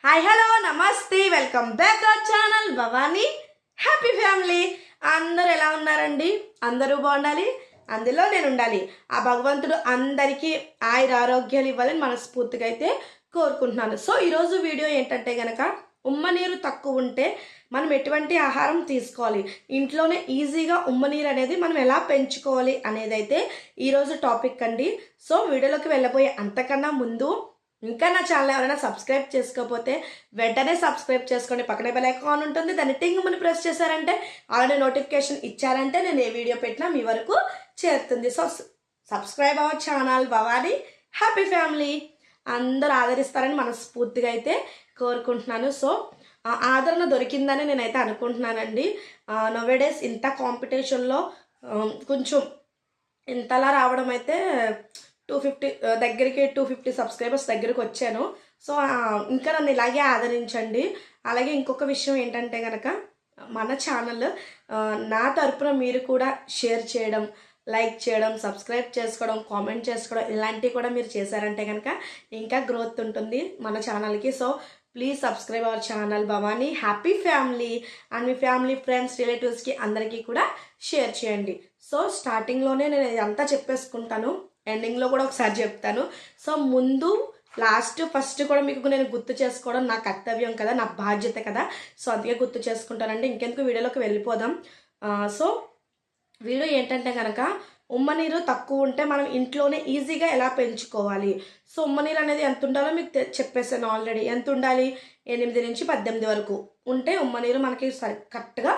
Hi hello నమస్తే welcome back our channel Bhavani happy family. అందరూ ఎలా ఉన్నారండి? అందరూ బాగుండాలి, అందులో నేను ఉండాలి. ఆ భగవంతుడు అందరికీ ఆయుర ఆరోగ్యాలు ఇవ్వాలని మనస్ఫూర్తిగా అయితే కోరుకుంటున్నాను. సో ఈరోజు వీడియో ఏంటంటే కనుక ఉమ్మనీరు తక్కువ ఉంటే మనం ఎటువంటి ఆహారం తీసుకోవాలి, ఇంట్లోనే ఈజీగా ఉమ్మనీరు అనేది మనం ఎలా పెంచుకోవాలి అనేది అయితే ఈరోజు టాపిక్ అండి. సో వీడియోలోకి వెళ్ళబోయే అంతకన్నా ముందు ఇంకా నా ఛానల్ ఎవరైనా సబ్స్క్రైబ్ చేసుకోకపోతే వెంటనే సబ్స్క్రైబ్ చేసుకోండి. పక్కనే బెల్ ఐకాన్ ఉంటుంది, దాన్ని టింగ్ మని ప్రెస్ చేశారంటే ఆల్రెడీ నోటిఫికేషన్ ఇచ్చారంటే నేను ఏ వీడియో పెట్టినా మీ వరకు చేరుతుంది. So subscribe our channel Bhavani happy family. అందరూ ఆదరిస్తారని మనస్ఫూర్తిగా అయితే కోరుకుంటున్నాను. సో ఆదరణ దొరికిందని నేనైతే అనుకుంటున్నానండి. నోవేడేస్ ఇంత కాంపిటీషన్లో కొంచెం ఇంతలా రావడం అయితే 250 దగ్గరికి 250 సబ్స్క్రైబర్స్ దగ్గరికి వచ్చాను. సో ఇంకా నన్ను ఇలాగే ఆదరించండి. అలాగే ఇంకొక విషయం ఏంటంటే కనుక మన ఛానల్ నా తరపున మీరు కూడా షేర్ చేయడం, లైక్ చేయడం, సబ్స్క్రైబ్ చేసుకోవడం, కామెంట్ చేసుకోవడం ఇలాంటివి కూడా మీరు చేశారంటే కనుక ఇంకా గ్రోత్ ఉంటుంది మన ఛానల్కి. So please subscribe our channel Bhavani happy family and me family friends రిలేటివ్స్కి అందరికీ కూడా షేర్ చేయండి. సో స్టార్టింగ్లోనే నేను ఇదంతా చెప్పేసుకుంటాను, ఎండింగ్లో కూడా ఒకసారి చెప్తాను. సో ముందు లాస్ట్ ఫస్ట్ కూడా మీకు నేను గుర్తు చేసుకోవడం నా కర్తవ్యం కదా, నా బాధ్యత కదా. సో అందుకే గుర్తు చేసుకుంటానండి. ఇంకెందుకు వీడియోలోకి వెళ్ళిపోదాం. సో వీడియో ఏంటంటే కనుక ఉమ్మనీరు తక్కువ ఉంటే మనం ఇంట్లోనే ఈజీగా ఎలా పెంచుకోవాలి. సో ఉమ్మనీరు అనేది ఎంత ఉండాలో మీకు చెప్పేసాను ఆల్రెడీ. ఎంత ఉండాలి? 8 నుంచి 18 వరకు ఉంటే ఉమ్మనీరు మనకి కరెక్ట్గా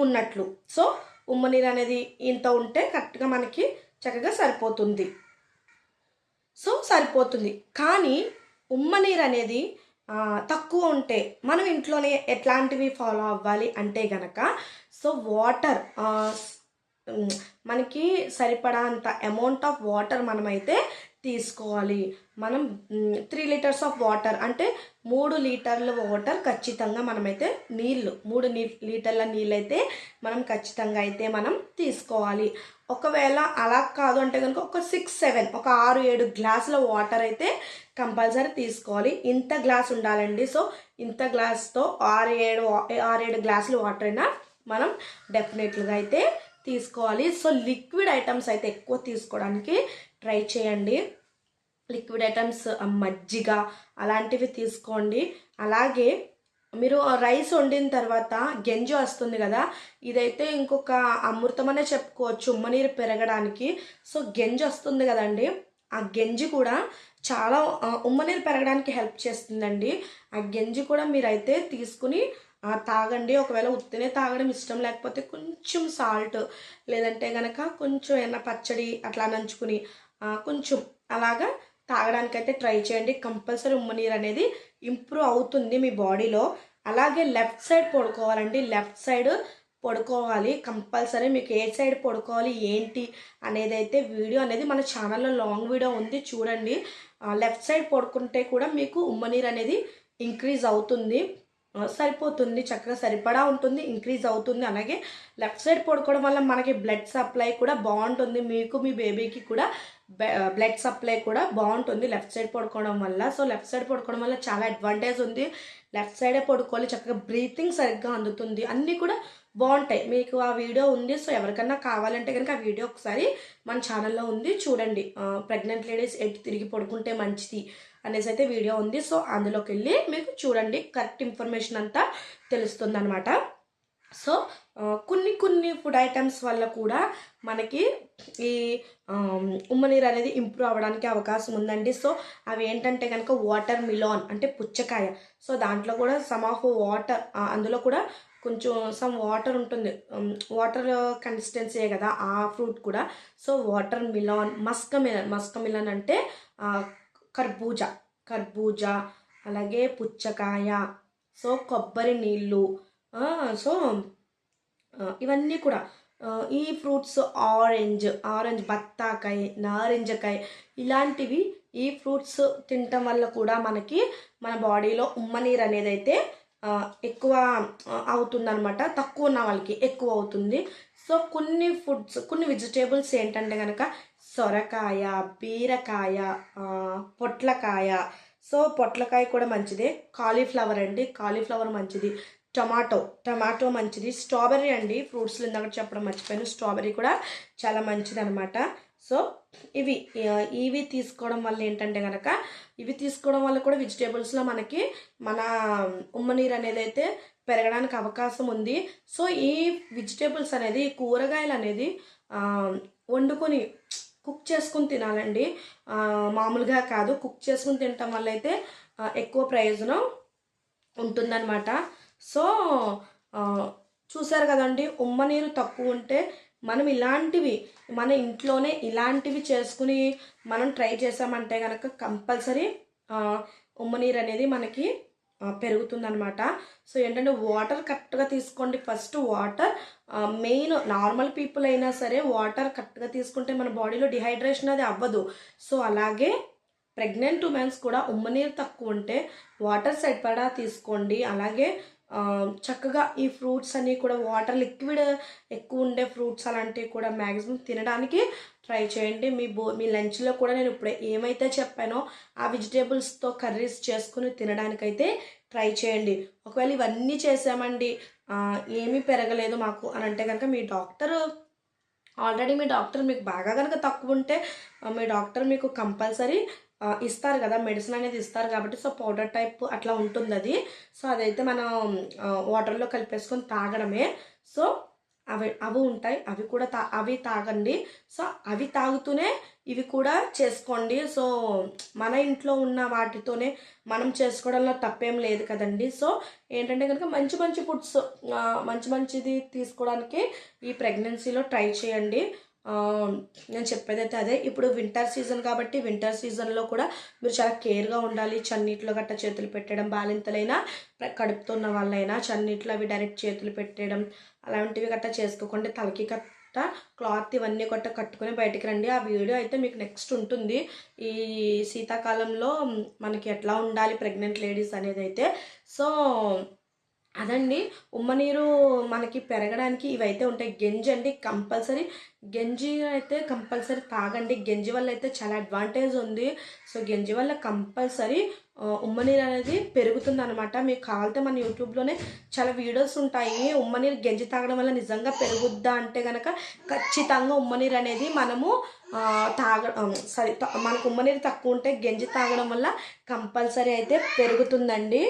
ఉన్నట్లు. సో ఉమ్మనీరు అనేది ఇంత ఉంటే కరెక్ట్గా మనకి చక్కగా సరిపోతుంది. సో సరిపోతుంది. కానీ ఉమ్మనీరు అనేది తక్కువ ఉంటే మనం ఇంట్లోనే ఎట్లాంటివి ఫాలో అవ్వాలి అంటే గనక సో వాటర్ మనకి సరిపడా అంత అమౌంట్ ఆఫ్ వాటర్ మనమైతే తీసుకోవాలి. మనం 3 లీటర్స్ ఆఫ్ వాటర్ అంటే 3 లీటర్ల వాటర్ ఖచ్చితంగా మనమైతే నీళ్ళు 3 లీటర్ల నీళ్ళు అయితే మనం ఖచ్చితంగా అయితే మనం తీసుకోవాలి. ఒకవేళ అలా కాదు అంటే కనుక ఒక 6-7 ఒక 6-7 గ్లాసుల వాటర్ అయితే కంపల్సరీ తీసుకోవాలి. ఇంత గ్లాస్ ఉండాలండి. సో ఇంత గ్లాస్తో 6-7 గ్లాసుల వాటర్ అయినా మనం డెఫినెట్గా అయితే తీసుకోవాలి. సో లిక్విడ్ ఐటమ్స్ అయితే ఎక్కువ తీసుకోవడానికి ట్రై చేయండి. లిక్విడ్ ఐటమ్స్ మజ్జిగ అలాంటివి తీసుకోండి. అలాగే మీరు రైస్ వండిన తర్వాత గంజి వస్తుంది కదా, ఇదైతే ఇంకొక అమృతం అనే చెప్పుకోవచ్చు ఉమ్మనీరు పెరగడానికి. సో గంజి వస్తుంది కదండి, ఆ గంజి కూడా చాలా ఉమ్మనీరు పెరగడానికి హెల్ప్ చేస్తుందండి. ఆ గంజి కూడా మీరైతే తీసుకుని తాగండి. ఒకవేళ ఉత్తినే తాగడం ఇష్టం లేకపోతే కొంచెం సాల్ట్ లేదంటే కనుక కొంచెం ఏమైనా పచ్చడి అట్లా నంచుకుని కొంచెం అలాగా తాగడానికైతే ట్రై చేయండి. కంపల్సరీ ఉమ్మనీరు అనేది ఇంప్రూవ్ అవుతుంది మీ బాడీలో. అలాగే లెఫ్ట్ సైడ్ పడుకోవాలండి, లెఫ్ట్ సైడ్ పడుకోవాలి కంపల్సరీ. మీకు ఏ సైడ్ పడుకోవాలి ఏంటి అనేది అయితే వీడియో అనేది మన ఛానల్లో లాంగ్ వీడియో ఉంది, చూడండి. లెఫ్ట్ సైడ్ పడుకుంటే కూడా మీకు ఉమ్మనీరు అనేది ఇంక్రీజ్ అవుతుంది, సరిపోతుంది, చక్కగా సరిపడా ఉంటుంది, ఇంక్రీజ్ అవుతుంది. అలాగే లెఫ్ట్ సైడ్ పడుకోవడం వల్ల మనకి బ్లడ్ సప్లై కూడా బాగుంటుంది, మీకు మీ బేబీకి కూడా బ్లడ్ సప్లై కూడా బాగుంటుంది లెఫ్ట్ సైడ్ పడుకోవడం వల్ల. సో లెఫ్ట్ సైడ్ పడుకోవడం వల్ల చాలా అడ్వాంటేజ్ ఉంది. లెఫ్ట్ సైడే పడుకోవాలి, చక్కగా బ్రీతింగ్ సరిగ్గా అందుతుంది, అన్నీ కూడా బాగుంటాయి. మీకు ఆ వీడియో ఉంది. సో ఎవరికన్నా కావాలంటే కనుక ఆ వీడియో ఒకసారి మన ఛానల్లో ఉంది, చూడండి. ప్రెగ్నెంట్ లేడీస్ ఎటు తిరిగి పడుకుంటే మంచిది అనేసి అయితే వీడియో ఉంది. సో అందులోకి వెళ్ళి మీకు చూడండి, కరెక్ట్ ఇన్ఫర్మేషన్ అంతా తెలుస్తుంది అనమాట. సో కొన్ని ఫుడ్ ఐటమ్స్ వల్ల కూడా మనకి ఈ ఉమ్మనీరు అనేది ఇంప్రూవ్ అవ్వడానికి అవకాశం ఉందండి. సో అవి ఏంటంటే కనుక వాటర్ మిలాన్ అంటే పుచ్చకాయ. సో దాంట్లో కూడా సమ్ ఆఫ్ వాటర్, అందులో కూడా కొంచెం సమ్ వాటర్ ఉంటుంది, వాటర్ కన్సిస్టెన్సీ కదా ఆ ఫ్రూట్ కూడా. So watermelon, muskmelon అంటే కర్బూజా అలాగే పుచ్చకాయ, సో కొబ్బరి నీళ్ళు, సో ఇవన్నీ కూడా ఈ ఫ్రూట్స్, ఆరెంజ్ బత్తాకాయ, నారింజకాయ ఇలాంటివి ఈ ఫ్రూట్స్ తినటం వల్ల కూడా మనకి మన బాడీలో ఉమ్మనీరు అనేది అయితే ఎక్కువ అవుతుందన్నమాట. తక్కువ ఉన్న వాళ్ళకి ఎక్కువ అవుతుంది. సో కొన్ని వెజిటేబుల్స్ ఏంటంటే కనుక సొరకాయ, బీరకాయ, పొట్లకాయ, సో పొట్లకాయ కూడా మంచిదే. కాలీఫ్లవర్ అండి, కాలీఫ్లవర్ మంచిది. టమాటో మంచిది. స్ట్రాబెర్రీ అండి, ఫ్రూట్స్లో ఇందాక చెప్పడం మర్చిపోయాను, స్ట్రాబెర్రీ కూడా చాలా మంచిది అనమాట. సో ఇవి తీసుకోవడం వల్ల ఏంటంటే కనుక, ఇవి తీసుకోవడం వల్ల కూడా వెజిటేబుల్స్లో మనకి మన ఉమ్మనీరు అనేది అయితే పెరగడానికి అవకాశం ఉంది. సో ఈ వెజిటేబుల్స్ అనేది, కూరగాయలు అనేది వండుకొని కుక్ చేసుకుని తినాలండి, మామూలుగా కాదు. కుక్ చేసుకుని తినటం వల్ల అయితే ఎక్కువ ప్రయోజనం ఉంటుందన్నమాట. సో చూసారు కదండి, ఉమ్మనీరు తక్కువ ఉంటే మనం ఇలాంటివి మన ఇంట్లోనే ఇలాంటివి చేసుకుని మనం ట్రై చేసామంటే కనుక కంపల్సరీ ఉమ్మనీరు అనేది మనకి పెరుగుతుందనమాట. సో ఏంటంటే వాటర్ కరెక్ట్గా తీసుకోండి. First water main. Normal people అయినా సరే వాటర్ కరెక్ట్గా తీసుకుంటే మన బాడీలో డిహైడ్రేషన్ అది అవ్వదు. సో అలాగే ప్రెగ్నెంట్ ఉమెన్స్ కూడా ఉమ్మనీరు తక్కువ ఉంటే వాటర్ సరిపడా తీసుకోండి. అలాగే చక్కగా ఈ ఫ్రూట్స్ అన్నీ కూడా వాటర్ లిక్విడ్ ఎక్కువ ఉండే ఫ్రూట్స్ అలాంటివి కూడా మ్యాక్సిమం తినడానికి ట్రై చేయండి. మీ లంచ్లో కూడా నేను ఇప్పుడే ఏమైతే చెప్పానో ఆ వెజిటేబుల్స్తో కర్రీస్ చేసుకుని తినడానికైతే ట్రై చేయండి. ఒకవేళ ఇవన్నీ చేసామండి ఏమీ పెరగలేదు మాకు అని అంటే కనుక, మీ డాక్టర్ మీకు బాగా కనుక తక్కువ ఉంటే మీ డాక్టర్ మీకు కంపల్సరీ ఇస్తారు కదా, మెడిసిన్ అనేది ఇస్తారు కాబట్టి. సో పౌడర్ టైప్ అట్లా ఉంటుంది అది. సో అదైతే మనం వాటర్లో కలిపేసుకొని తాగడమే. సో అవి ఉంటాయి, అవి తాగండి. సో అవి తాగుతూనే ఇవి కూడా చేసుకోండి. సో మన ఇంట్లో ఉన్న వాటితోనే మనం చేసుకోవడంలో తప్పేం లేదు కదండి. సో ఏంటంటే కనుక మంచి ఫుడ్స్ మంచిది తీసుకోవడానికి ఈ ప్రెగ్నెన్సీలో ట్రై చేయండి. నేను చెప్పేదైతే అదే. ఇప్పుడు వింటర్ సీజన్ కాబట్టి వింటర్ సీజన్లో కూడా మీరు చాలా కేర్గా ఉండాలి. చన్నీటిలో గట్ట చేతులు పెట్టడం, బాలింతలైనా కడుపుతున్న వాళ్ళైనా చన్నీటిలో అవి డైరెక్ట్ చేతులు పెట్టడం అలాంటివి గట్ట చేసుకోకుండా, తలకి గట్ట క్లాత్ ఇవన్నీ గట్ట కట్టుకుని బయటికి రండి. ఆ వీడియో అయితే మీకు నెక్స్ట్ ఉంటుంది, ఈ శీతాకాలంలో మనకి ఎట్లా ఉండాలి ప్రెగ్నెంట్ లేడీస్ అనేది అయితే. సో అదండి, ఉమ్మనీరు మనకి పెరగడానికి ఇవైతే ఉంటాయి. గంజి అండి, గంజి అయితే కంపల్సరీ తాగండి. గంజి వల్ల అయితే చాలా అడ్వాంటేజ్ ఉంది. సో గంజి వల్ల కంపల్సరీ ఉమ్మనీరు అనేది పెరుగుతుంది అనమాట. మీకు కావాలంటే మన యూట్యూబ్లోనే చాలా వీడియోస్ ఉంటాయి. ఉమ్మనీరు గంజి తాగడం వల్ల నిజంగా పెరుగుద్దా అంటే కనుక ఖచ్చితంగా ఉమ్మనీరు అనేది మనము మనకు ఉమ్మనీరు తక్కువ ఉంటే గంజి తాగడం వల్ల కంపల్సరీ అయితే పెరుగుతుందండి.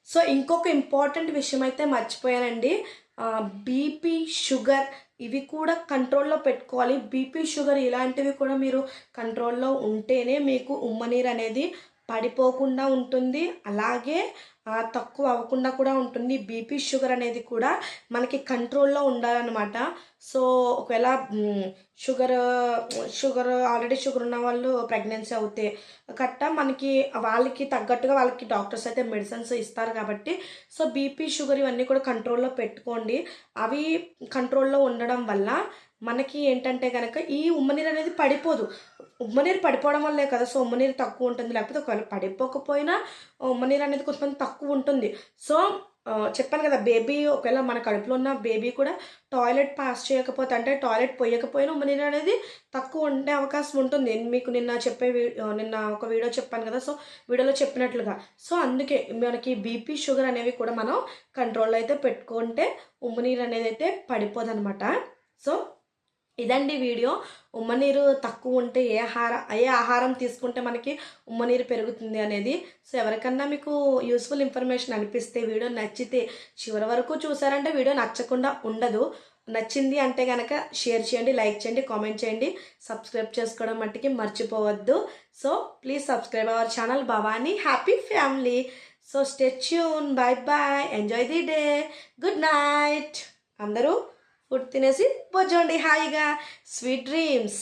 సో ఇంకొక ఇంపార్టెంట్ విషయం అయితే మర్చిపోయానండి, బీపీ, షుగర్ ఇవి కూడా కంట్రోల్లో పెట్టుకోవాలి. బీపీ, షుగర్ ఇలాంటివి కూడా మీరు కంట్రోల్లో ఉంటేనే మీకు ఉమ్మనీరు అనేది పడిపోకుండా ఉంటుంది, అలాగే తక్కువ అవ్వకుండా కూడా ఉంటుంది. బీపీ, షుగర్ అనేది కూడా మనకి కంట్రోల్లో ఉండాలన్నమాట. సో ఒకవేళ షుగర్ ఆల్రెడీ షుగర్ ఉన్న వాళ్ళు ప్రెగ్నెన్సీ అవుతే మనకి వాళ్ళకి తగ్గట్టుగా వాళ్ళకి డాక్టర్స్ అయితే మెడిసిన్స్ ఇస్తారు కాబట్టి, సో బీపీ, షుగర్ ఇవన్నీ కూడా కంట్రోల్లో పెట్టుకోండి. అవి కంట్రోల్లో ఉండడం వల్ల మనకి ఏంటంటే కనుక ఈ ఉమ్మనీరు అనేది పడిపోదు. ఉమ్మనీరు పడిపోవడం వల్లే కదా సో ఉమ్మనీరు తక్కువ ఉంటుంది. లేకపోతే ఒకవేళ పడిపోకపోయినా ఉమ్మనీరు అనేది కొంతమంది తక్కువ ఉంటుంది. సో చెప్పాను కదా, బేబీ ఒకవేళ మన కడుపులో ఉన్న బేబీ కూడా టాయిలెట్ పాస్ చేయకపోతే, అంటే టాయిలెట్ పోయకపోయినా ఉమ్మనీరు అనేది తక్కువ ఉండే అవకాశం ఉంటుంది. మీకు నిన్న ఒక వీడియో చెప్పాను కదా, సో వీడియోలో చెప్పినట్లుగా. సో అందుకే మనకి బీపీ, షుగర్ అనేవి కూడా మనం కంట్రోల్లో అయితే పెట్టుకుంటే ఉమ్మనీరు అనేది అయితే పడిపోదన్నమాట. సో ఇదండి వీడియో. ఉమ్మనీరు తక్కువ ఉంటే ఏ ఆహారం తీసుకుంటే మనకి ఉమ్మనీరు పెరుగుతుంది అనేది. సో ఎవరికన్నా మీకు యూస్ఫుల్ ఇన్ఫర్మేషన్ అనిపిస్తే, వీడియో నచ్చితే చివరి వరకు చూసారంటే వీడియో నచ్చకుండా ఉండదు. నచ్చింది అంటే కనుక షేర్ చేయండి, లైక్ చేయండి, కామెంట్ చేయండి, సబ్స్క్రైబ్ చేసుకోవడం మట్టికి మర్చిపోవద్దు. So please subscribe our channel Bhavani happy family. So stay tune, bye, enjoy the day, good night. అందరూ ఫుడ్ తినేసి బొజ్జండి హాయిగా, స్వీట్ డ్రీమ్స్.